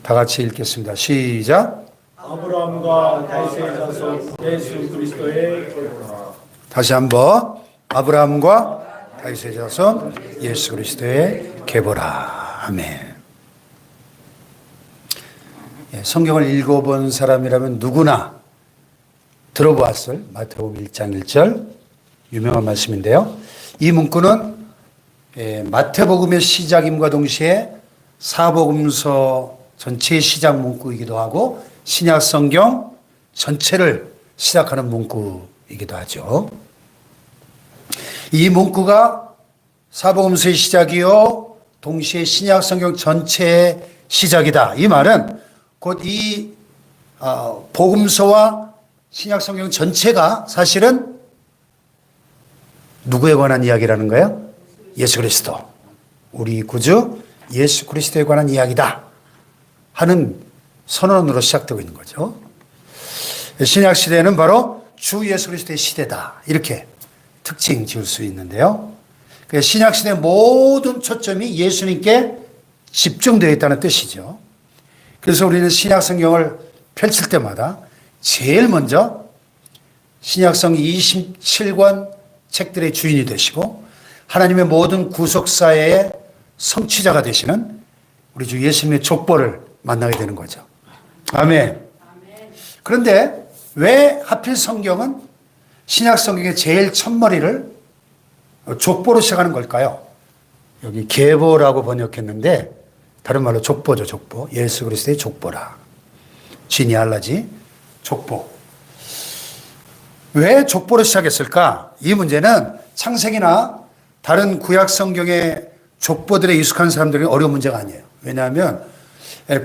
다 같이 읽겠습니다. 시작. 아브라함과 다윗의 자손 예수 그리스도의 계보라. 다시 한번. 아브라함과 다윗의 자손 예수 그리스도의 계보라. 아멘. 성경을 읽어본 사람이라면 누구나 들어보았을 마태복음 1장 1절 유명한 말씀인데요. 이 문구는 마태복음의 시작임과 동시에 사복음서 전체의 시작 문구이기도 하고 신약 성경 전체를 시작하는 문구이기도 하죠. 이 문구가 사복음서의 시작이요 동시에 신약 성경 전체의 시작이다. 이 말은 곧 이 복음서와 신약 성경 전체가 사실은 누구에 관한 이야기라는 거예요? 예수 그리스도. 우리 구주 예수 그리스도에 관한 이야기다 하는 선언으로 시작되고 있는 거죠. 신약 시대는 바로 주 예수 그리스도의 시대다. 이렇게 특징 지을 수 있는데요. 신약 시대의 모든 초점이 예수님께 집중되어 있다는 뜻이죠. 그래서 우리는 신약 성경을 펼칠 때마다 제일 먼저 신약성 27권 책들의 주인이 되시고 하나님의 모든 구속사의 성취자가 되시는 우리 주 예수님의 족보를 만나게 되는 거죠. 아멘. 그런데 왜 하필 성경은 신약 성경의 제일 첫머리를 족보로 시작하는 걸까요? 여기 계보라고 번역했는데 다른 말로 족보죠, 족보. 예수 그리스도의 족보라. 지니알라지, 족보. 왜 족보로 시작했을까? 이 문제는 창세기나 다른 구약 성경의 족보들에 익숙한 사람들에게 어려운 문제가 아니에요. 왜냐하면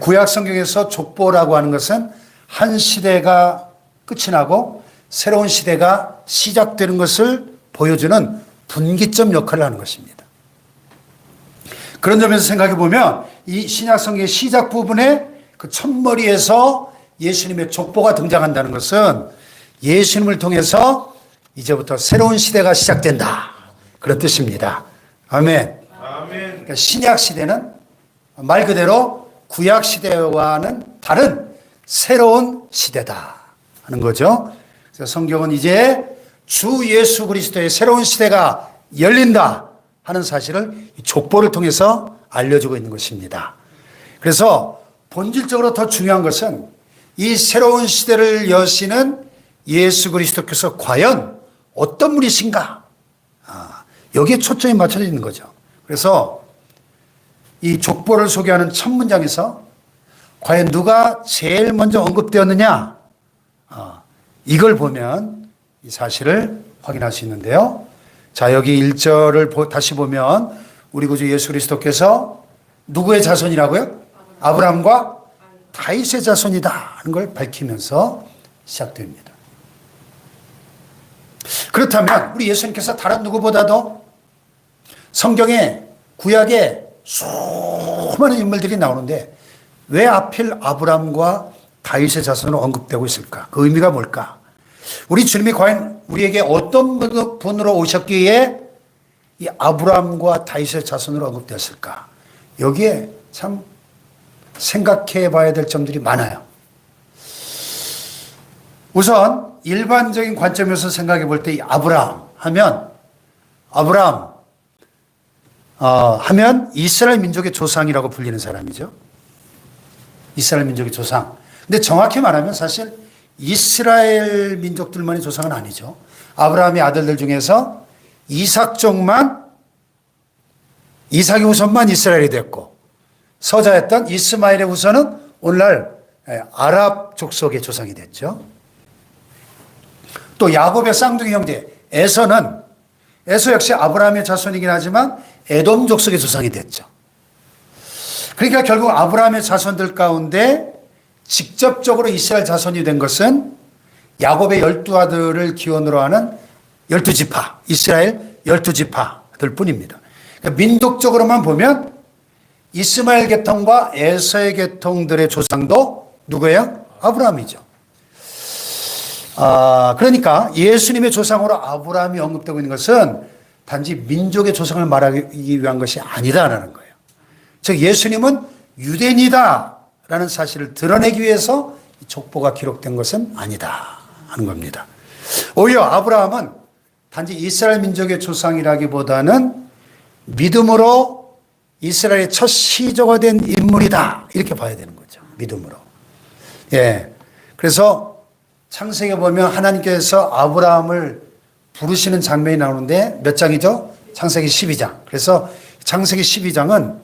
구약 성경에서 족보라고 하는 것은 한 시대가 끝이 나고 새로운 시대가 시작되는 것을 보여주는 분기점 역할을 하는 것입니다. 그런 점에서 생각해 보면 이 신약 성경의 시작 부분에 그 첫머리에서 예수님의 족보가 등장한다는 것은 예수님을 통해서 이제부터 새로운 시대가 시작된다. 그런 뜻입니다. 아멘. 그러니까 신약 시대는 말 그대로 구약 시대와는 다른 새로운 시대다 하는 거죠. 그래서 성경은 이제 주 예수 그리스도의 새로운 시대가 열린다 하는 사실을 족보를 통해서 알려주고 있는 것입니다. 그래서 본질적으로 더 중요한 것은 이 새로운 시대를 여시는 예수 그리스도께서 과연 어떤 분이신가? 여기에 초점이 맞춰져 있는 거죠. 그래서 이 족보를 소개하는 첫 문장에서 과연 누가 제일 먼저 언급되었느냐? 이걸 보면 이 사실을 확인할 수 있는데요. 자, 여기 1절을 다시 보면 우리 구주 예수 그리스도께서 누구의 자손이라고요? 아브라함과 다윗의 자손이다 하는 걸 밝히면서 시작됩니다. 그렇다면 우리 예수님께서 다른 누구보다도 성경에 구약에 수많은 인물들이 나오는데 왜 하필 아브라함과 다윗의 자손으로 언급되고 있을까? 그 의미가 뭘까? 우리 주님이 과연 우리에게 어떤 분으로 오셨기에 이 아브라함과 다윗의 자손으로 언급되었을까? 여기에 참 생각해 봐야 될 점들이 많아요. 우선 일반적인 관점에서 생각해 볼 때 이 아브라함 하면 이스라엘 민족의 조상이라고 불리는 사람이죠. 이스라엘 민족의 조상. 근데 정확히 말하면 사실 이스라엘 민족들만의 조상은 아니죠. 아브라함의 아들들 중에서 이삭의 후손만 이스라엘이 됐고 서자였던 이스마엘의 후손은 오늘날 아랍 족속의 조상이 됐죠. 또 야곱의 쌍둥이 형제 에서 역시 아브라함의 자손이긴 하지만 에돔 족속의 조상이 됐죠. 그러니까 결국 아브라함의 자손들 가운데 직접적으로 이스라엘 자손이 된 것은 야곱의 12아들을 기원으로 하는 12지파, 이스라엘 12지파들 뿐입니다. 그러니까 민족적으로만 보면 이스마엘 계통과 에서의 계통들의 조상도 누구예요? 아브라함이죠. 그러니까 예수님의 조상으로 아브라함이 언급되고 있는 것은 단지 민족의 조상을 말하기 위한 것이 아니다라는 거예요. 즉 예수님은 유대인이다 라는 사실을 드러내기 위해서 족보가 기록된 것은 아니다 하는 겁니다. 오히려 아브라함은 단지 이스라엘 민족의 조상이라기보다는 믿음으로 이스라엘의 첫 시조가 된 인물이다 이렇게 봐야 되는 거죠. 믿음으로. 예. 그래서 창세기에 보면 하나님께서 아브라함을 부르시는 장면이 나오는데 몇 장이죠? 창세기 12장. 그래서 창세기 12장은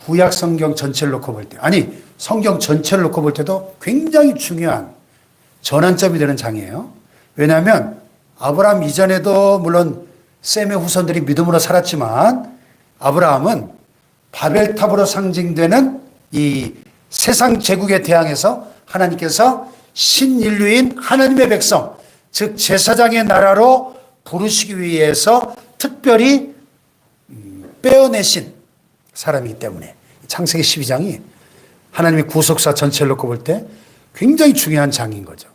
구약 성경 전체를 놓고 볼 때, 아니 성경 전체를 놓고 볼 때도 굉장히 중요한 전환점이 되는 장이에요. 왜냐하면 아브라함 이전에도 물론 셈의 후손들이 믿음으로 살았지만 아브라함은 바벨탑으로 상징되는 이 세상 제국에 대항해서 하나님께서 신인류인 하나님의 백성, 즉 제사장의 나라로 부르시기 위해서 특별히 빼어내신 사람이기 때문에 창세기 12장이 하나님의 구속사 전체를 놓고 볼 때 굉장히 중요한 장인 거죠.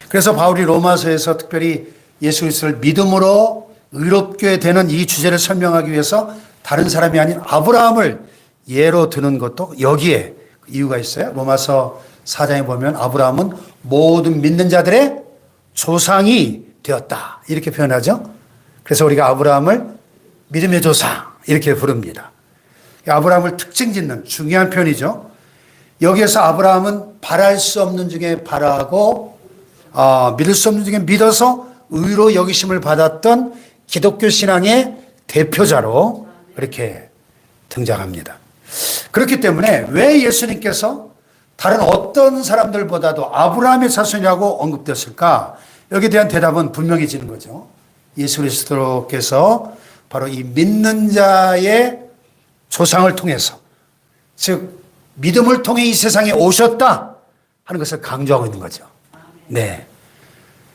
그래서 바울이 로마서에서 특별히 예수 그리스도를 믿음으로 의롭게 되는 이 주제를 설명하기 위해서 다른 사람이 아닌 아브라함을 예로 드는 것도 여기에 이유가 있어요. 로마서 4장에 보면 아브라함은 모든 믿는 자들의 조상이 되었다 이렇게 표현하죠. 그래서 우리가 아브라함을 믿음의 조상 이렇게 부릅니다. 아브라함을 특징 짓는 중요한 표현이죠. 여기에서 아브라함은 바랄 수 없는 중에 바라고 믿을 수 없는 중에 믿어서 의로 여기심을 받았던 기독교 신앙의 대표자로 그렇게 등장합니다. 그렇기 때문에 왜 예수님께서 다른 어떤 사람들보다도 아브라함의 자손이라고 언급됐을까? 여기에 대한 대답은 분명해지는 거죠. 예수 그리스도께서 바로 이 믿는 자의 조상을 통해서, 즉 믿음을 통해 이 세상에 오셨다 하는 것을 강조하고 있는 거죠. 네.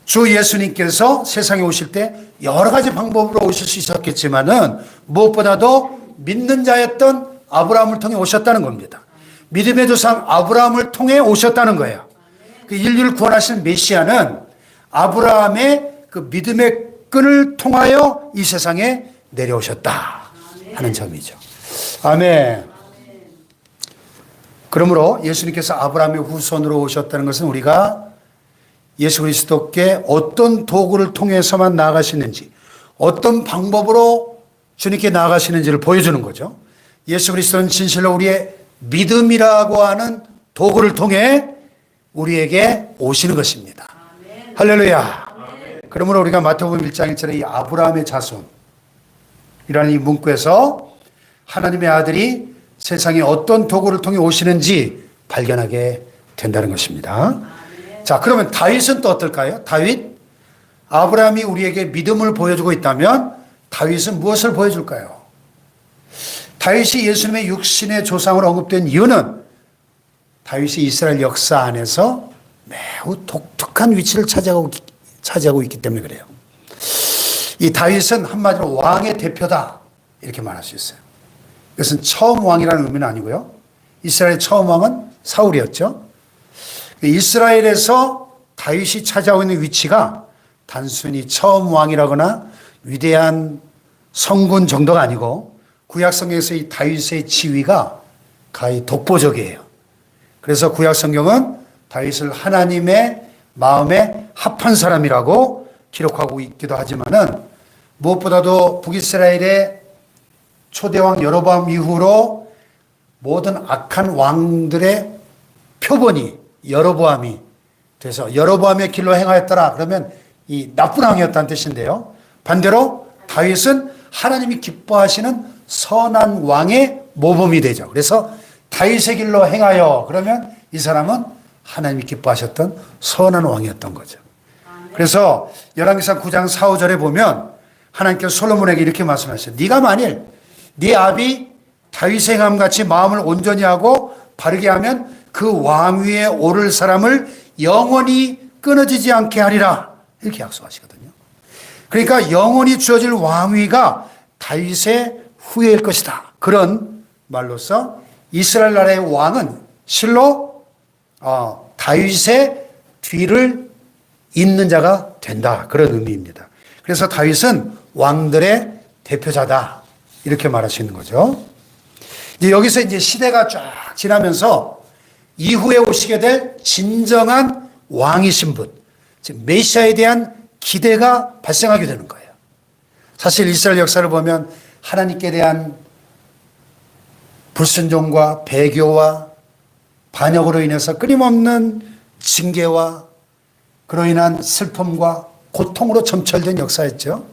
주 예수님께서 세상에 오실 때 여러 가지 방법으로 오실 수 있었겠지만은 무엇보다도 믿는 자였던 아브라함을 통해 오셨다는 겁니다. 믿음의 조상 아브라함을 통해 오셨다는 거예요. 그 인류를 구원하신 메시아는 아브라함의 그 믿음의 끈을 통하여 이 세상에 내려오셨다 하는 점이죠. 아멘. 그러므로 예수님께서 아브라함의 후손으로 오셨다는 것은 우리가 예수 그리스도께 어떤 도구를 통해서만 나아가시는지, 어떤 방법으로 주님께 나아가시는지를 보여주는 거죠. 예수 그리스도는 진실로 우리의 믿음이라고 하는 도구를 통해 우리에게 오시는 것입니다. 아멘. 할렐루야. 아멘. 그러므로 우리가 마태복음 1장 1절에 이 아브라함의 자손이라는 이 문구에서 하나님의 아들이 세상에 어떤 도구를 통해 오시는지 발견하게 된다는 것입니다. 아멘. 자, 그러면 다윗은 또 어떨까요? 다윗, 아브라함이 우리에게 믿음을 보여주고 있다면 다윗은 무엇을 보여줄까요? 다윗이 예수님의 육신의 조상으로 언급된 이유는 다윗이 이스라엘 역사 안에서 매우 독특한 위치를 차지하고 있기 때문에 그래요. 이 다윗은 한마디로 왕의 대표다 이렇게 말할 수 있어요. 이것은 처음 왕이라는 의미는 아니고요. 이스라엘의 처음 왕은 사울이었죠. 이스라엘에서 다윗이 차지하고 있는 위치가 단순히 처음 왕이라거나 위대한 성군 정도가 아니고 구약 성경에서 이 다윗의 지위가 가히 독보적이에요. 그래서 구약 성경은 다윗을 하나님의 마음에 합한 사람이라고 기록하고 있기도 하지만은 무엇보다도 북이스라엘의 초대왕 여로보암 이후로 모든 악한 왕들의 표본이 여로보암이 돼서 여로보암의 길로 행하였더라 그러면 이 나쁜 왕이었다는 뜻인데요. 반대로 다윗은 하나님이 기뻐하시는 선한 왕의 모범이 되죠. 그래서 다윗의 길로 행하여 그러면 이 사람은 하나님이 기뻐하셨던 선한 왕이었던 거죠. 그래서 열왕기상 9장 4, 5절에 보면 하나님께서 솔로몬에게 이렇게 말씀하셨어요. 네가 만일 네 아비 다윗의 행함같이 마음을 온전히 하고 바르게 하면 그 왕위에 오를 사람을 영원히 끊어지지 않게 하리라 이렇게 약속하시거든요. 그러니까 영원히 주어질 왕위가 다윗의 후예일 것이다. 그런 말로서 이스라엘 나라의 왕은 실로 다윗의 뒤를 잇는 자가 된다. 그런 의미입니다. 그래서 다윗은 왕들의 대표자다. 이렇게 말할 수 있는 거죠. 이제 여기서 이제 시대가 쫙 지나면서 이후에 오시게 될 진정한 왕이신 분, 즉 메시아에 대한 기대가 발생하게 되는 거예요. 사실 이스라엘 역사를 보면 하나님께 대한 불순종과 배교와 반역으로 인해서 끊임없는 징계와 그로 인한 슬픔과 고통으로 점철된 역사였죠.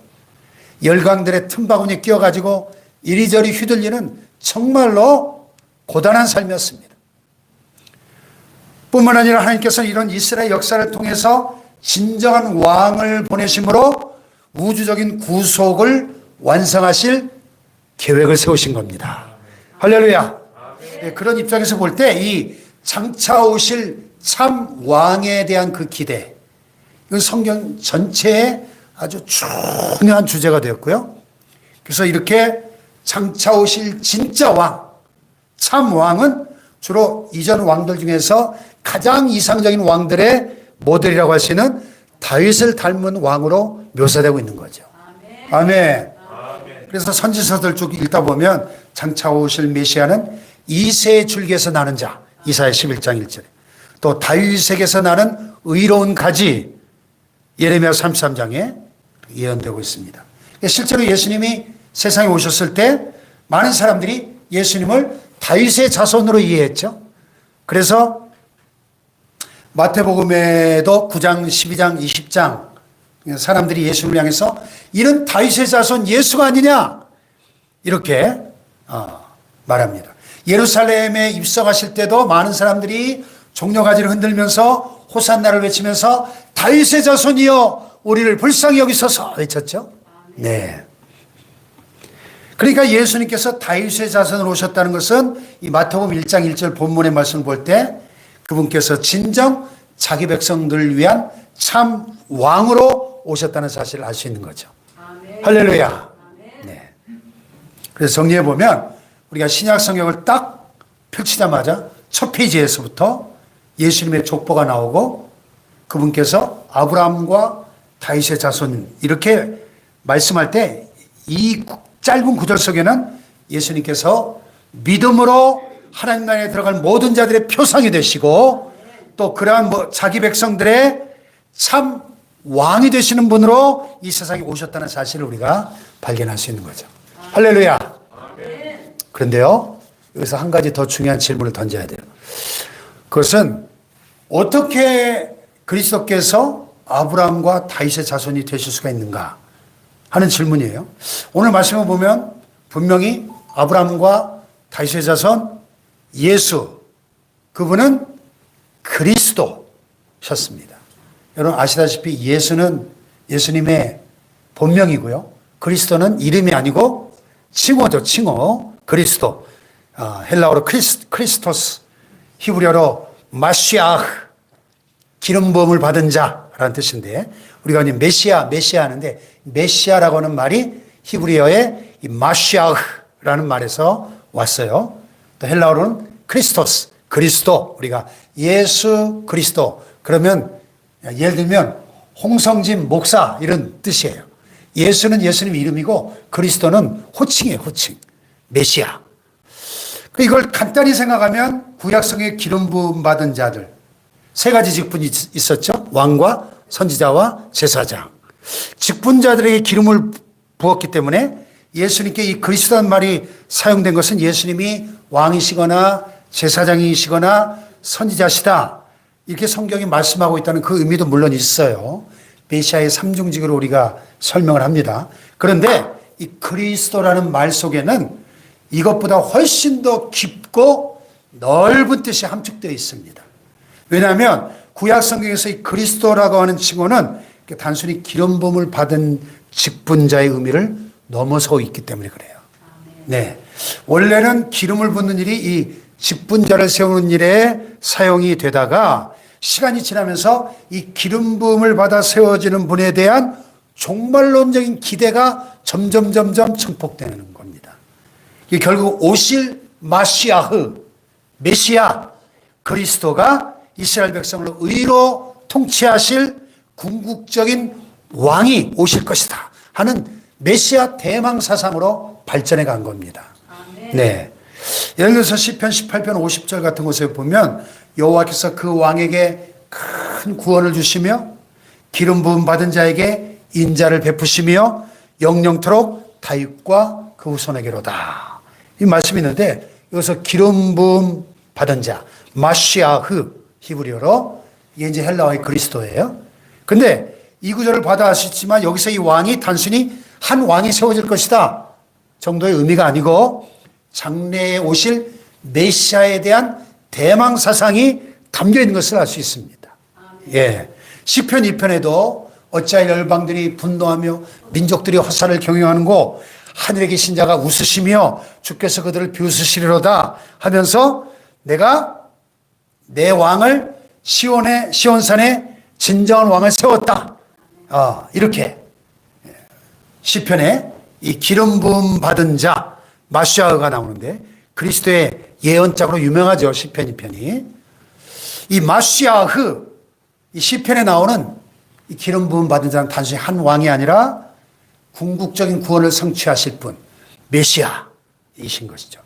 열강들의 틈바구니에 끼어가지고 이리저리 휘둘리는 정말로 고단한 삶이었습니다. 뿐만 아니라 하나님께서는 이런 이스라엘 역사를 통해서 진정한 왕을 보내심으로 우주적인 구속을 완성하실 계획을 세우신 겁니다. 할렐루야. 네, 그런 입장에서 볼 때 이 장차 오실 참 왕에 대한 그 기대, 이건 성경 전체에 아주 중요한 주제가 되었고요. 그래서 이렇게 장차 오실 진짜 왕, 참 왕은 주로 이전 왕들 중에서 가장 이상적인 왕들의 모델이라고 할 수 있는 다윗을 닮은 왕으로 묘사되고 있는 거죠. 아멘. 그래서 선지서들 쭉 읽다 보면 장차 오실 메시아는 이새의 줄기에서 나는 자, 이사야 11장 1절에, 또 다윗에게서 나는 의로운 가지, 예레미야 33장에 예언되고 있습니다. 실제로 예수님이 세상에 오셨을 때 많은 사람들이 예수님을 다윗의 자손으로 이해했죠. 그래서 마태복음에도 9장, 12장, 20장 사람들이 예수를 향해서 이런 다윗의 자손 예수가 아니냐 이렇게 말합니다. 예루살렘에 입성하실 때도 많은 사람들이 종려가지를 흔들면서 호산나를 외치면서 다윗의 자손이여 우리를 불쌍히 여기소서 외쳤죠. 네. 그러니까 예수님께서 다윗의 자손으로 오셨다는 것은 이 마태복음 1장 1절 본문의 말씀을 볼 때 그분께서 진정 자기 백성들을 위한 참 왕으로 오셨다는 사실을 알 수 있는 거죠. 아멘. 할렐루야. 네. 그래서 정리해 보면 우리가 신약 성경을 딱 펼치자마자 첫 페이지에서부터 예수님의 족보가 나오고 그분께서 아브라함과 다윗의 자손 이렇게 말씀할 때 이 짧은 구절 속에는 예수님께서 믿음으로 하나님 나라에 들어갈 모든 자들의 표상이 되시고 또 그러한 자기 백성들의 참 왕이 되시는 분으로 이 세상에 오셨다는 사실을 우리가 발견할 수 있는 거죠. 할렐루야. 그런데요, 여기서 한 가지 더 중요한 질문을 던져야 돼요. 그것은 어떻게 그리스도께서 아브라함과 다윗의 자손이 되실 수가 있는가 하는 질문이에요. 오늘 말씀을 보면 분명히 아브라함과 다윗의 자손 예수, 그분은 그리스도셨습니다. 여러분 아시다시피 예수는 예수님의 본명이고요. 그리스도는 이름이 아니고 칭호죠. 칭호. 그리스도. 헬라어로 크리스토스, 히브리어로 마시아흐, 기름 부음을 받은 자라는 뜻인데 우리가 이제 메시아 하는데 메시아라고 하는 말이 히브리어의 이 마시아흐라는 말에서 왔어요. 또 헬라어로는 크리스토스, 그리스도, 우리가 예수 그리스도 그러면 예를 들면 홍성진 목사 이런 뜻이에요. 예수는 예수님 이름이고 그리스도는 호칭이에요. 호칭. 메시아. 이걸 간단히 생각하면 구약성의 기름 부음 받은 자들 세 가지 직분이 있었죠. 왕과 선지자와 제사장. 직분자들에게 기름을 부었기 때문에 예수님께 이 그리스도라는 말이 사용된 것은 예수님이 왕이시거나 제사장이시거나 선지자시다 이렇게 성경이 말씀하고 있다는 그 의미도 물론 있어요. 메시아의 삼중직으로 우리가 설명을 합니다. 그런데 이 그리스도라는 말 속에는 이것보다 훨씬 더 깊고 넓은 뜻이 함축되어 있습니다. 왜냐하면 구약 성경에서 이 그리스도라고 하는 칭호는 단순히 기름 부음을 받은 직분자의 의미를 넘어서 있기 때문에 그래요. 네, 원래는 기름을 붓는 일이 이 직분자를 세우는 일에 사용이 되다가 시간이 지나면서 이 기름 부음을 받아 세워지는 분에 대한 종말론적인 기대가 점점 증폭되는 겁니다. 이게 결국 오실 마시아흐, 메시아, 그리스도가 이스라엘 백성을 의로 통치하실 궁극적인 왕이 오실 것이다 하는 메시아 대망 사상으로 발전해 간 겁니다. 네. 예를 들어서 시편 18편 50절 같은 곳에 보면 여호와께서 그 왕에게 큰 구원을 주시며 기름 부음 받은 자에게 인자를 베푸시며 영영토록 다윗과 그 후손에게로다. 이 말씀이 있는데 여기서 기름 부음 받은 자 마시아흐 히브리어로 이게 이제 헬라어의 그리스도예요. 근데 이 구절을 받아하시지만 여기서 이 왕이 단순히 한 왕이 세워질 것이다 정도의 의미가 아니고 장래에 오실 메시아에 대한 대망 사상이 담겨 있는 것을 알 수 있습니다. 예. 시편 2편에도 어찌하여 열방들이 분노하며 민족들이 화살을 경영하는고 하늘에 계신 자가 웃으시며 주께서 그들을 비웃으시리로다 하면서 내가 내 왕을 시온산에 진정한 왕을 세웠다. 이렇게 시편에 이 기름 부음 받은 자 마시아흐가 나오는데 그리스도의 예언장으로 유명하죠. 시편 2편이. 이 마시아흐 이 시편에 나오는 이 기름 부음 받은 자는 단순히 한 왕이 아니라 궁극적인 구원을 성취하실 분 메시아이신 것이죠.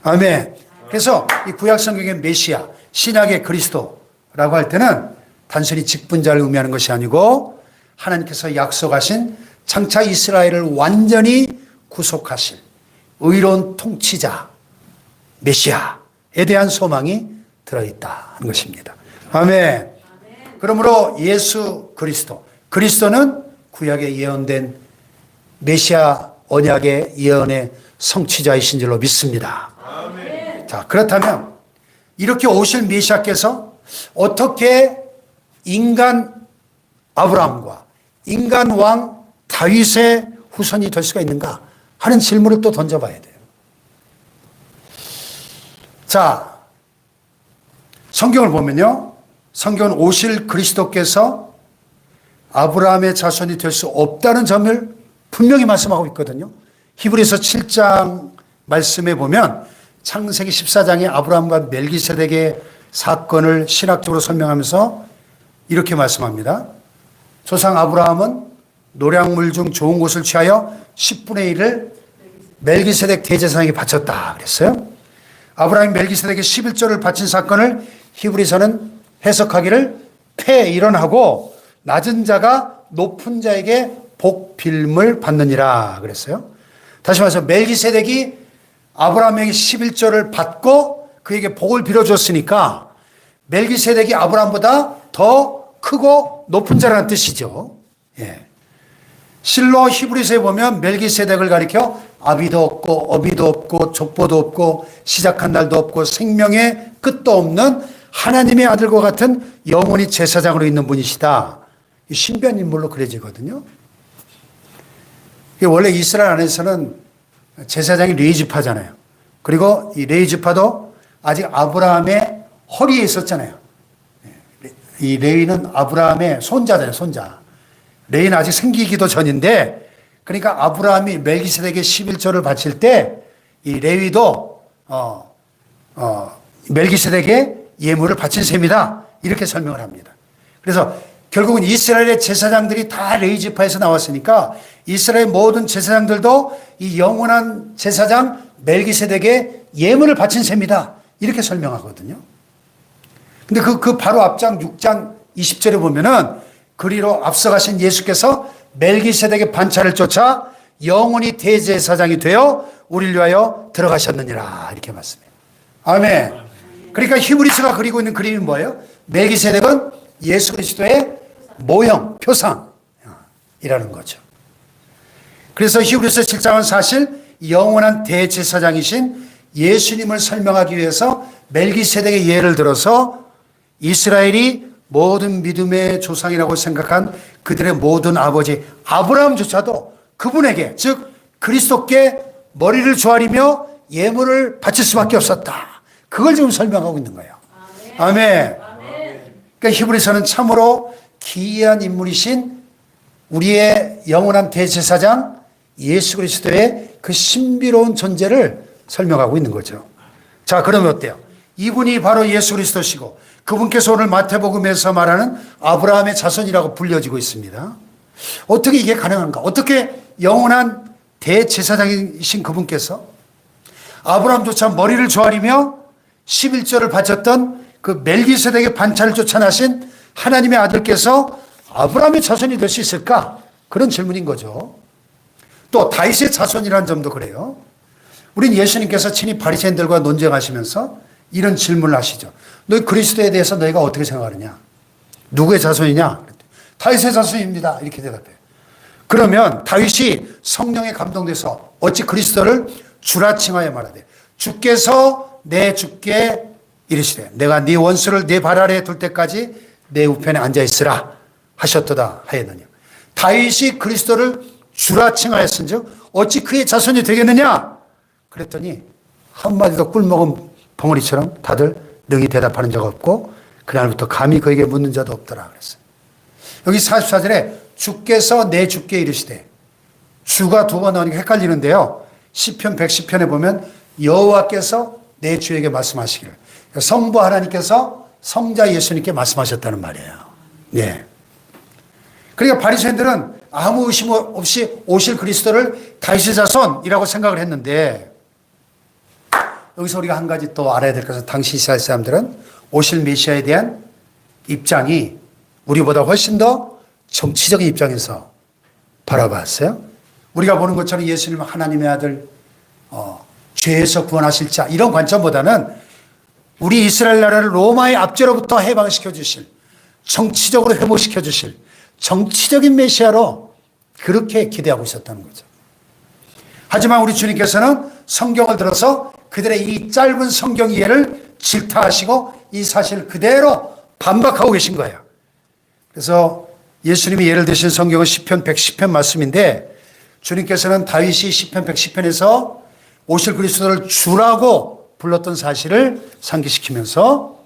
아멘. 그래서 이 구약 성경의 메시아 신약의 그리스도라고 할 때는 단순히 직분자를 의미하는 것이 아니고 하나님께서 약속하신 장차 이스라엘을 완전히 구속하실 의로운 통치자 메시아에 대한 소망이 들어있다는 것입니다. 아멘. 그러므로 예수 그리스도는 구약에 예언된 메시아 언약의 예언의 성취자이신 줄로 믿습니다. 아멘. 자, 그렇다면 이렇게 오실 메시아께서 어떻게 인간 아브라함과 인간 왕 다윗의 후손이 될 수가 있는가 하는 질문을 또 던져봐야 돼요. 자, 성경을 보면요. 성경은 오실 그리스도께서 아브라함의 자손이 될 수 없다는 점을 분명히 말씀하고 있거든요. 히브리서 7장 말씀에 보면 창세기 14장에 아브라함과 멜기세덱의 사건을 신학적으로 설명하면서 이렇게 말씀합니다. 조상 아브라함은 노량물 중 좋은 곳을 취하여 10분의 1을 멜기세덱 대제사장에게 바쳤다 그랬어요. 아브라함이 멜기세덱에게 11조를 바친 사건을 히브리서는 해석하기를 폐일원하고 낮은 자가 높은 자에게 복빌물 받느니라 그랬어요. 다시 말해서 멜기세덱이 아브라함에게 11조를 받고 그에게 복을 빌어줬으니까 멜기세덱이 아브라함보다 더 크고 높은 자라는 뜻이죠. 예. 실로 히브리서에 보면 멜기세덱을 가리켜 아비도 없고 어비도 없고 족보도 없고 시작한 날도 없고 생명의 끝도 없는 하나님의 아들과 같은 영원히 제사장으로 있는 분이시다. 신비한 인물로 그려지거든요. 원래 이스라엘 안에서는 제사장이 레위지파잖아요. 그리고 이 레위지파도 아직 아브라함의 허리에 있었잖아요. 이 레위는 아브라함의 손자잖아요. 손자. 레위는 아직 생기기도 전인데 그러니까 아브라함이 멜기세덱에게 11조를 바칠 때 이 레위도 멜기세덱에 예물을 바친 셈이다. 이렇게 설명을 합니다. 그래서 결국은 이스라엘의 제사장들이 다 레위지파에서 나왔으니까 이스라엘 모든 제사장들도 이 영원한 제사장 멜기세덱에 예물을 바친 셈이다. 이렇게 설명하거든요. 근데 그 바로 앞장 6장 20절에 보면은 그리로 앞서가신 예수께서 멜기세덱의 반차를 쫓아 영원히 대제사장이 되어 우리를 위하여 들어가셨느니라. 이렇게 말씀해요. 아멘. 그러니까 히브리서가 그리고 있는 그림이 뭐예요? 멜기세덱은 예수 그리스도의 모형, 표상이라는 거죠. 그래서 히브리서 7장은 사실 영원한 대제사장이신 예수님을 설명하기 위해서 멜기세덱의 예를 들어서 이스라엘이 모든 믿음의 조상이라고 생각한 그들의 모든 아버지 아브라함조차도 그분에게 즉 그리스도께 머리를 조아리며 예물을 바칠 수밖에 없었다. 그걸 지금 설명하고 있는 거예요. 아멘. 그러니까 히브리서는 참으로 기이한 인물이신 우리의 영원한 대제사장 예수 그리스도의 그 신비로운 존재를 설명하고 있는 거죠. 자, 그러면 어때요? 이분이 바로 예수 그리스도시고 그분께서 오늘 마태복음에서 말하는 아브라함의 자손이라고 불려지고 있습니다. 어떻게 이게 가능한가? 어떻게 영원한 대제사장이신 그분께서 아브라함조차 머리를 조아리며 11조를 바쳤던 그 멜기세덱의 반차를 쫓아나신 하나님의 아들께서 아브라함의 자손이 될 수 있을까? 그런 질문인 거죠. 또 다윗의 자손이라는 점도 그래요. 우린 예수님께서 친히 바리새인들과 논쟁하시면서 이런 질문을 하시죠. 너희 그리스도에 대해서 너희가 어떻게 생각하느냐? 누구의 자손이냐? 다윗의 자손입니다. 이렇게 대답해요. 그러면 다윗이 성령에 감동돼서 어찌 그리스도를 주라 칭하여 말하되 주께서 내 주께 이르시되 내가 네 원수를 네 발 아래에 둘 때까지 내 우편에 앉아 있으라 하셨도다 하였느냐. 다윗이 그리스도를 주라 칭하였은즉 어찌 그의 자손이 되겠느냐? 그랬더니 한마디도 꿀먹은 벙어리처럼 다들 능히 대답하는 자 없고 그날부터 감히 그에게 묻는 자도 없더라 그랬어요. 여기 44절에 주께서 내 주께 이르시되 주가 두 번 나오니까 헷갈리는데요. 시편 110편에 보면 여호와께서 내 주에게 말씀하시기를 성부 하나님께서 성자 예수님께 말씀하셨다는 말이에요. 네. 그러니까 바리새인들은 아무 의심 없이 오실 그리스도를 다윗의 자손이라고 생각을 했는데 여기서 우리가 한 가지 또 알아야 될 것은 당시 이스라엘 사람들은 오실 메시아에 대한 입장이 우리보다 훨씬 더 정치적인 입장에서 바라봤어요. 우리가 보는 것처럼 예수님은 하나님의 아들, 죄에서 구원하실 자 이런 관점보다는 우리 이스라엘 나라를 로마의 압제로부터 해방시켜 주실, 정치적으로 회복시켜 주실 정치적인 메시아로 그렇게 기대하고 있었다는 거죠. 하지만 우리 주님께서는 성경을 들어서 그들의 이 짧은 성경 이해를 질타하시고 이 사실을 그대로 반박하고 계신 거예요. 그래서 예수님이 예를 드신 성경은 시편 110편 말씀인데 주님께서는 다윗이 시편 110편에서 오실 그리스도를 주라고 불렀던 사실을 상기시키면서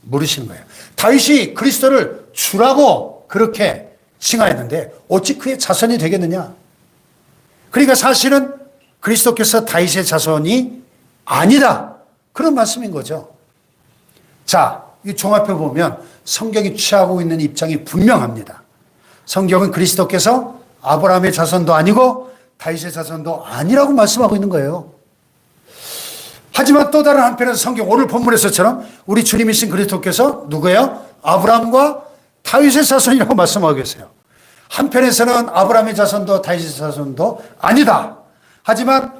물으시는 거예요. 다윗이 그리스도를 주라고 그렇게 칭하였는데 어찌 그의 자손이 되겠느냐? 그러니까 사실은 그리스도께서 다윗의 자손이 아니다. 그런 말씀인 거죠. 자, 이 종합해 보면 성경이 취하고 있는 입장이 분명합니다. 성경은 그리스도께서 아브라함의 자손도 아니고 다윗의 자손도 아니라고 말씀하고 있는 거예요. 하지만 또 다른 한편에서 성경 오늘 본문에서처럼 우리 주님이신 그리스도께서 누구예요? 아브라함과 다윗의 자손이라고 말씀하고 계세요. 한편에서는 아브라함의 자손도 다윗의 자손도 아니다. 하지만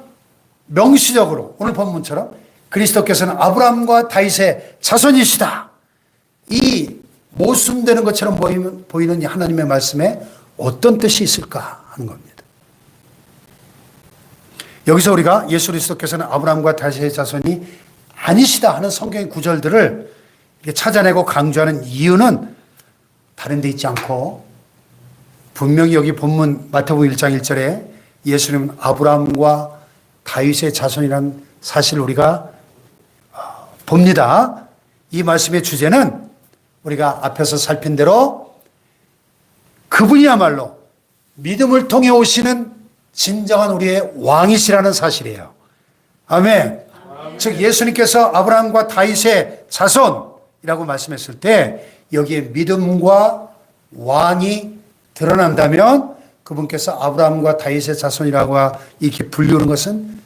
명시적으로 오늘 본문처럼 그리스도께서는 아브라함과 다윗의 자손이시다. 이 모순되는 것처럼 보이는 이 하나님의 말씀에 어떤 뜻이 있을까 하는 겁니다. 여기서 우리가 예수 그리스도께서는 아브라함과 다윗의 자손이 아니시다 하는 성경의 구절들을 찾아내고 강조하는 이유는 다른 데 있지 않고 분명히 여기 본문 마태복음 1장 1절에 예수님은 아브라함과 다윗의 자손이라는 사실을 우리가 봅니다. 이 말씀의 주제는 우리가 앞에서 살핀 대로 그분이야말로 믿음을 통해 오시는 진정한 우리의 왕이시라는 사실이에요. 아멘. 즉 예수님께서 아브라함과 다윗의 자손이라고 말씀했을 때 여기에 믿음과 왕이 드러난다면 그분께서 아브라함과 다윗의 자손이라고 이렇게 불리우는 것은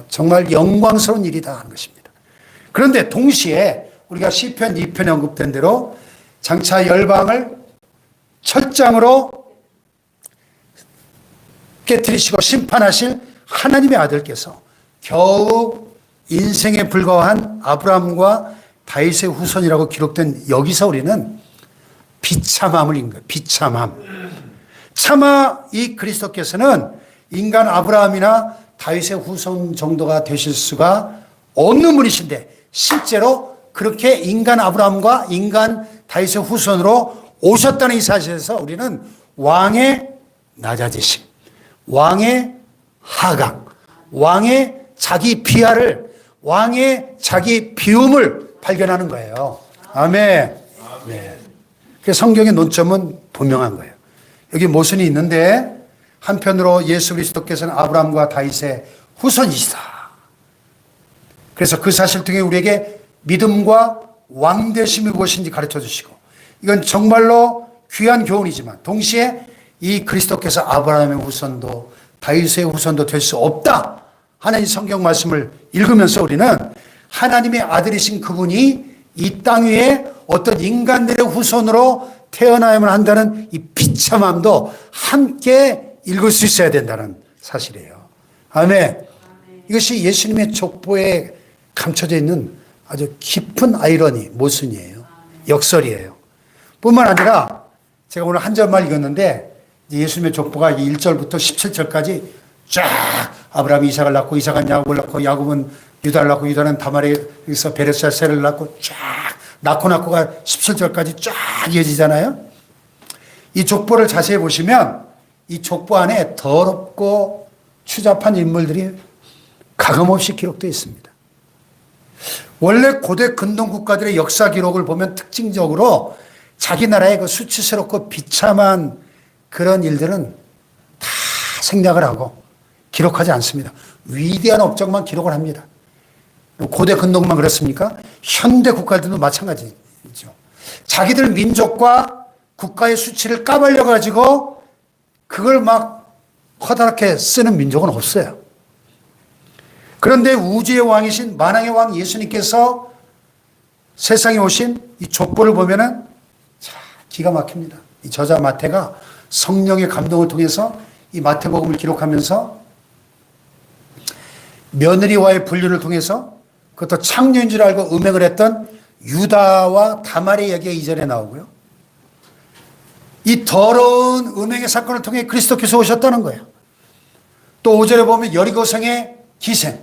정말 영광스러운 일이다 하는 것입니다. 그런데 동시에 우리가 시편 2편에 언급된 대로 장차 열방을 철장으로 깨뜨리시고 심판하실 하나님의 아들께서 겨우 인생에 불과한 아브라함과 다윗의 후손이라고 기록된 여기서 우리는 비참함을 읽는 거예요. 비참함. 차마 이 그리스도께서는 인간 아브라함이나 다윗의 후손 정도가 되실 수가 없는 분이신데 실제로 그렇게 인간 아브라함과 인간 다윗의 후손으로 오셨다는 이 사실에서 우리는 왕의 낮아지심, 왕의 하강, 왕의 자기 비하를, 왕의 자기 비움을 발견하는 거예요. 아멘. 네. 그래서 성경의 논점은 분명한 거예요. 여기 모순이 있는데 한편으로 예수 그리스도께서는 아브라함과 다윗의 후손이시다. 그래서 그 사실 등에 우리에게 믿음과 왕되심이 무엇인지 가르쳐 주시고 이건 정말로 귀한 교훈이지만 동시에 이 그리스도께서 아브라함의 후손도 다윗의 후손도 될 수 없다 하나님 성경 말씀을 읽으면서 우리는 하나님의 아들이신 그분이 이 땅 위에 어떤 인간들의 후손으로 태어나야만 한다는 이 비참함도 함께 읽을 수 있어야 된다는 사실이에요. 아멘. 이것이 예수님의 족보에 감춰져 있는 아주 깊은 아이러니, 모순이에요. 역설이에요. 뿐만 아니라 제가 오늘 한 절만 읽었는데 예수님의 족보가 1절부터 17절까지 쫙 아브라함이 이삭을 낳고 이삭은 야곱을 낳고 야곱은 유다를 낳고 유다는 다말에서 베레스와 세를 낳고 쫙 낳고가 17절까지 쫙 이어지잖아요. 이 족보를 자세히 보시면 이 족보 안에 더럽고 추잡한 인물들이 가감없이 기록되어 있습니다. 원래 고대 근동 국가들의 역사 기록을 보면 특징적으로 자기 나라의 그 수치스럽고 비참한 그런 일들은 다 생략을 하고 기록하지 않습니다. 위대한 업적만 기록을 합니다. 고대 근동만 그렇습니까? 현대 국가들도 마찬가지죠. 자기들 민족과 국가의 수치를 까발려 가지고 그걸 막 커다랗게 쓰는 민족은 없어요. 그런데 우주의 왕이신 만왕의 왕 예수님께서 세상에 오신 이 족보를 보면은 기가 막힙니다. 이 저자 마태가 성령의 감동을 통해서 이 마태복음을 기록하면서 며느리와의 분류를 통해서 그것도 창녀인 줄 알고 음행을 했던 유다와 다말의 이야기가 이전에 나오고요. 이 더러운 음행의 사건을 통해 그리스도께서 오셨다는 거예요. 또 5절에 보면 여리고성의 기생,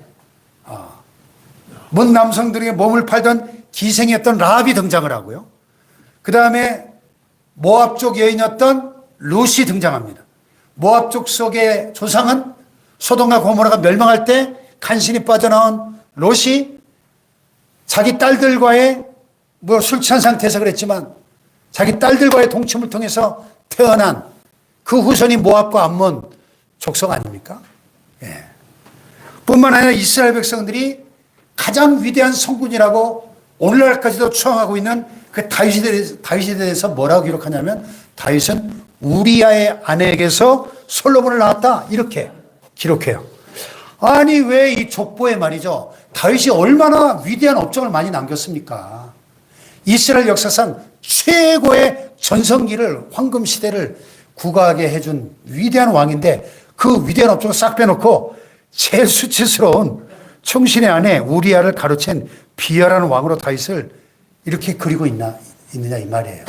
먼 남성들에게 몸을 팔던 기생이었던 라합이 등장을 하고요. 그 다음에 모압 쪽 여인이었던 룻이 등장합니다. 모압 쪽 속의 조상은 소돔과 고모라가 멸망할 때 간신히 빠져나온 롯이 자기 딸들과의 술 취한 상태에서 그랬지만 자기 딸들과의 동침을 통해서 태어난 그 후손이 모압과 암몬 족속 아닙니까? 예. 뿐만 아니라 이스라엘 백성들이 가장 위대한 성군이라고 오늘날까지도 추앙하고 있는 그 다윗에 대해서 뭐라고 기록하냐면 다윗은 우리아의 아내에게서 솔로몬을 낳았다 이렇게 기록해요. 아니 왜 이 족보에 말이죠. 다윗이 얼마나 위대한 업적을 많이 남겼습니까? 이스라엘 역사상 최고의 전성기를 황금시대를 구가하게 해준 위대한 왕인데 그 위대한 업적을 싹 빼놓고 제일 수치스러운 충신의 아내 우리아를 가로챈 비열한 왕으로 다윗을 이렇게 그리고 있느냐 이 말이에요.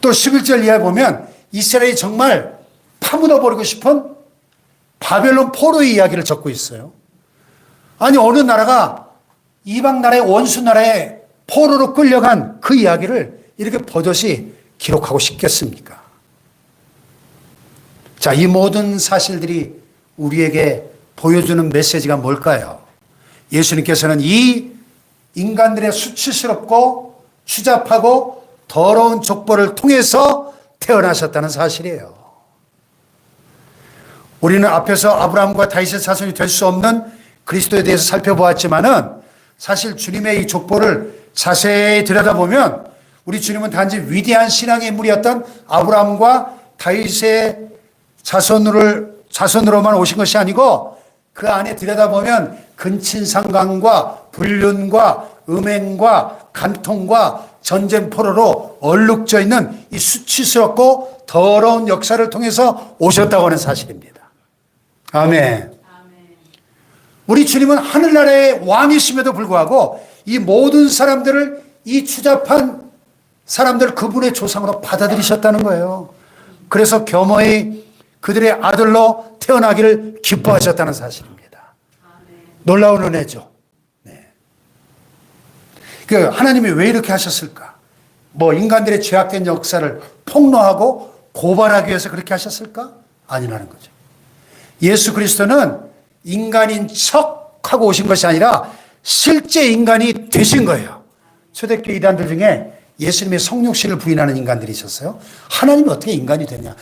또 11절 이하에 보면 이스라엘이 정말 파묻어버리고 싶은 바벨론 포로의 이야기를 적고 있어요. 아니 어느 나라가 이방 나라의 원수 나라에 포로로 끌려간 그 이야기를 이렇게 버젓이 기록하고 싶겠습니까? 자, 이 모든 사실들이 우리에게 보여주는 메시지가 뭘까요? 예수님께서는 이 인간들의 수치스럽고 추잡하고 더러운 족보를 통해서 태어나셨다는 사실이에요. 우리는 앞에서 아브라함과 다윗의 자손이 될 수 없는 그리스도에 대해서 살펴보았지만은 사실 주님의 이 족보를 자세히 들여다보면 우리 주님은 단지 위대한 신앙의 인물이었던 아브라함과 다윗의 자손으로만 오신 것이 아니고 그 안에 들여다보면 근친상간과 불륜과 음행과 간통과 전쟁 포로로 얼룩져 있는 이 수치스럽고 더러운 역사를 통해서 오셨다고 하는 사실입니다. 아멘. 우리 주님은 하늘나라의 왕이심에도 불구하고 이 모든 사람들을 이 추잡한 사람들 그분의 조상으로 받아들이셨다는 거예요. 그래서 겸허히 그들의 아들로 태어나기를 기뻐하셨다는 사실입니다. 놀라운 은혜죠. 네. 그 하나님이 왜 이렇게 하셨을까? 뭐 인간들의 죄악된 역사를 폭로하고 고발하기 위해서 그렇게 하셨을까? 아니라는 거죠. 예수 그리스도는 인간인 척하고 오신 것이 아니라 실제 인간이 되신 거예요. 초대교회 이단들 중에 예수님의 성육신을 부인하는 인간들이 있었어요. 하나님이 어떻게 인간이 되냐.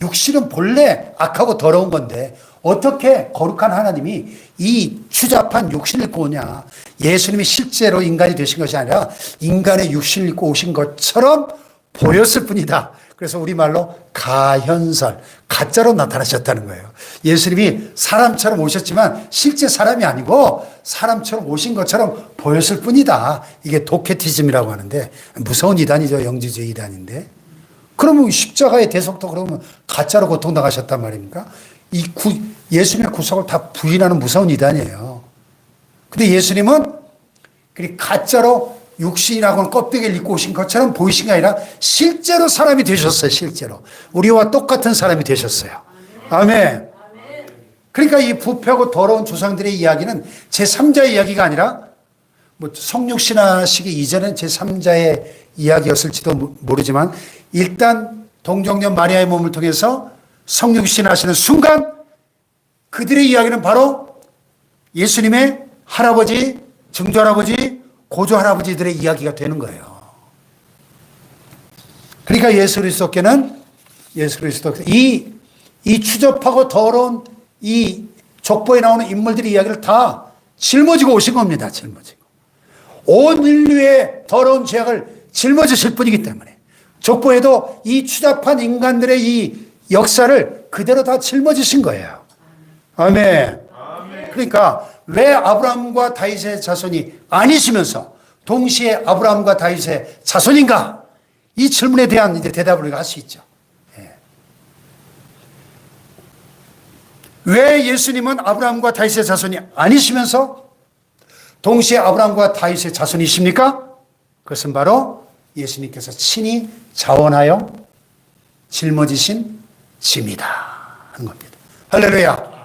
육신은 본래 악하고 더러운 건데 어떻게 거룩한 하나님이 이 추잡한 육신을 입고 오냐. 예수님이 실제로 인간이 되신 것이 아니라 인간의 육신을 입고 오신 것처럼 보였을 뿐이다. 그래서 우리말로 가현설, 가짜로 나타나셨다는 거예요. 예수님이 사람처럼 오셨지만 실제 사람이 아니고 사람처럼 오신 것처럼 보였을 뿐이다. 이게 도케티즘이라고 하는데 무서운 이단이죠. 영지주의 이단인데. 그러면 십자가의 대속도 그러면 가짜로 고통당하셨단 말입니까? 예수님의 구속을 다 부인하는 무서운 이단이에요. 근데 예수님은 가짜로 육신이라고는 껍데기를 입고 오신 것처럼 보이신 게 아니라 실제로 사람이 되셨어요. 실제로. 우리와 똑같은 사람이 되셨어요. 아멘. 그러니까 이 부패하고 더러운 조상들의 이야기는 제3자의 이야기가 아니라 뭐 성육신하시기 이전엔 제3자의 이야기였을지도 모르지만 일단 동정녀 마리아의 몸을 통해서 성육신하시는 순간 그들의 이야기는 바로 예수님의 할아버지, 증조할아버지, 고조할아버지들의 이야기가 되는 거예요. 그러니까 예수 그리스도께는 이 추접하고 더러운 이 족보에 나오는 인물들의 이야기를 다 짊어지고 오신 겁니다. 짊어지고. 온 인류의 더러운 죄악을 짊어지실 분이기 때문에 족보에도 이 추잡한 인간들의 이 역사를 그대로 다 짊어지신 거예요. 아멘. 그러니까 왜 아브라함과 다윗의 자손이 아니시면서 동시에 아브라함과 다윗의 자손인가? 이 질문에 대한 이제 대답을 우리가 할 수 있죠. 예. 왜 예수님은 아브라함과 다윗의 자손이 아니시면서 동시에 아브라함과 다윗의 자손이십니까? 그것은 바로 예수님께서 친히 자원하여 짊어지신 짐이다 하는 겁니다. 할렐루야.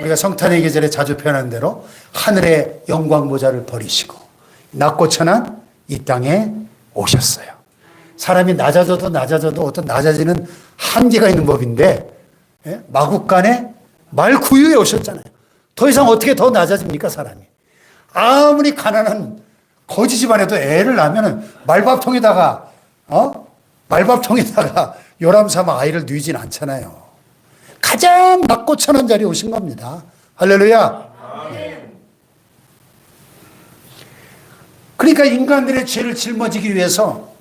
우리가 성탄의 계절에 자주 표현하는 대로 하늘의 영광 모자를 버리시고 낮고 천한 이 땅에 오셨어요. 사람이 낮아져도 어떤 낮아지는 한계가 있는 법인데 마국간에 말구유에 오셨잖아요. 더 이상 어떻게 더 낮아집니까 사람이. 아무리 가난한 거지 집안에도 애를 낳으면 말밥통에다가 요람 삼아 아이를 누이진 않잖아요. 가장 낮고 천한 자리에 오신 겁니다. 할렐루야. 네. 그러니까 인간들의 죄를 짊어지기 위해서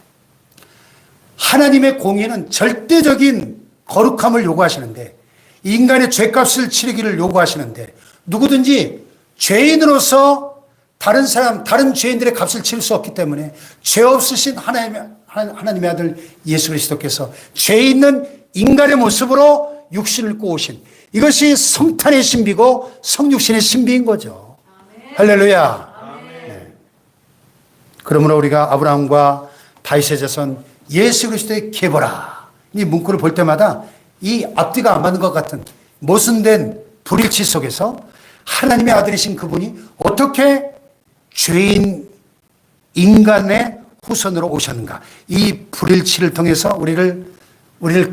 하나님의 공의는 절대적인 거룩함을 요구하시는데 인간의 죄값을 치르기를 요구하시는데 누구든지 죄인으로서 다른 죄인들의 값을 치를 수 없기 때문에 죄 없으신 하나님의 아들 예수 그리스도께서 죄 있는 인간의 모습으로 육신을 입고 오신 이것이 성탄의 신비고 성육신의 신비인 거죠. 아멘. 할렐루야. 네. 그러므로 우리가 아브라함과 다윗의 자손 예수 그리스도의 계보라 이 문구를 볼 때마다 이 앞뒤가 안 맞는 것 같은 모순된 불일치 속에서 하나님의 아들이신 그분이 어떻게 죄인 인간의 후손으로 오셨는가 이 불일치를 통해서 우리를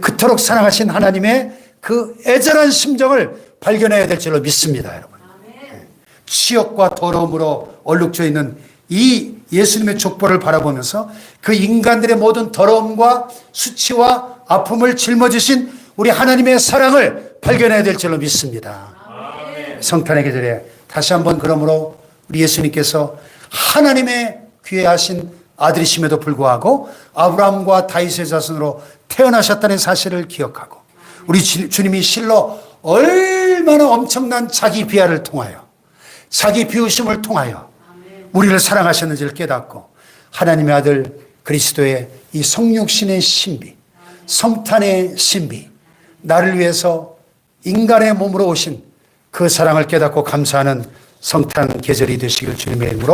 그토록 사랑하신 하나님의 그 애절한 심정을 발견해야 될 줄로 믿습니다, 여러분. 네. 치욕과 더러움으로 얼룩져 있는 이 예수님의 족보를 바라보면서 그 인간들의 모든 더러움과 수치와 아픔을 짊어지신 우리 하나님의 사랑을 발견해야 될 줄로 믿습니다. 성탄의 계절에 다시 한번 그러므로 우리 예수님께서 하나님의 귀해하신 아들이심에도 불구하고 아브라함과 다윗의 자손으로 태어나셨다는 사실을 기억하고 우리 주님이 실로 얼마나 엄청난 자기 비하를 통하여 자기 비우심을 통하여 우리를 사랑하셨는지를 깨닫고 하나님의 아들 그리스도의 이 성육신의 신비 성탄의 신비 나를 위해서 인간의 몸으로 오신 그 사랑을 깨닫고 감사하는 성탄 계절이 되시길 주님의 이름으로